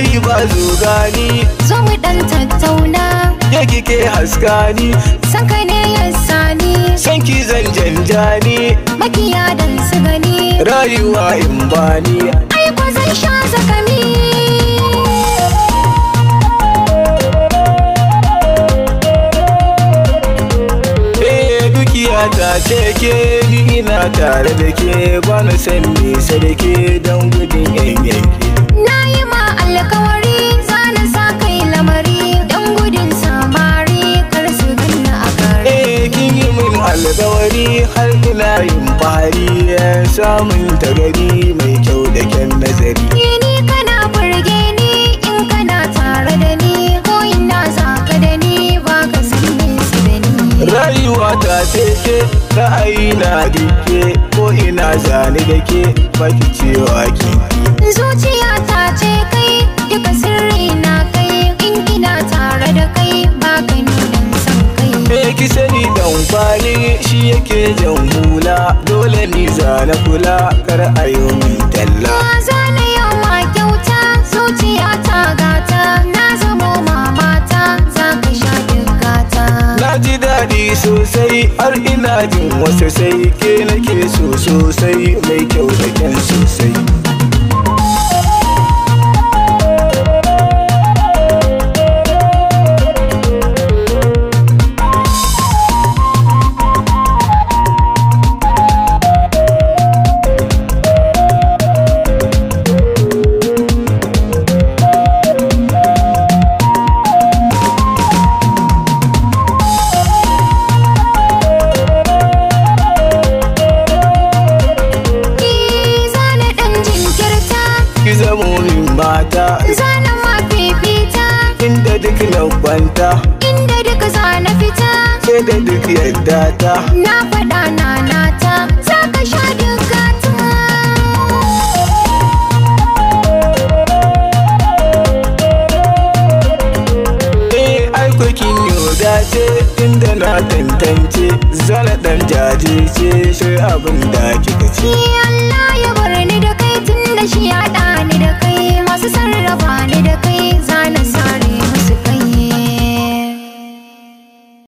wallahi ba zugani zo mu dan tattauna ya kike haskani san kai ne ya sani san ki zan janjani makiya dan su gani rayuwa in bani ai ko zan sha zakami ta ce ke ni ina tare da ke ba na san nisa da ke don gudun yanke na yi ma alkawari zana sa kai lamari don gudun samari kar su ganna a kare kin yi min alkawari har ina yin fahari samun tagari mai kyau da kyan nazari ni kana burge ni in kana tare da ni ko ina za ka da ni ba ka san nisa da ni rayuwa ta teke ra'ayi na dike ko ina zane da ke baki cewa kinki zuciya ta ce kai duka sirri na kai in ina tare da kai ba ka nunan san kai ki sani dan kwali shi yake jan hula dole ni zana kula kar ayo min talla zana yau ma kyauta zuciya ta gata na zamo mamata za ka sha dukata na ji daɗi sosai har ina jin wasu sai ke nake so sosai mai kyau da kyan sosai ki zamo min mata zana ma fifita inda duk labbanta inda duka zana fita sai da duk yadda ta na faɗa nanata za ka sha dukata aikokin yau dace inda na tantance zana dan jajirce sai abin da kika ce Allah ya bar ni da kai tun da shi ya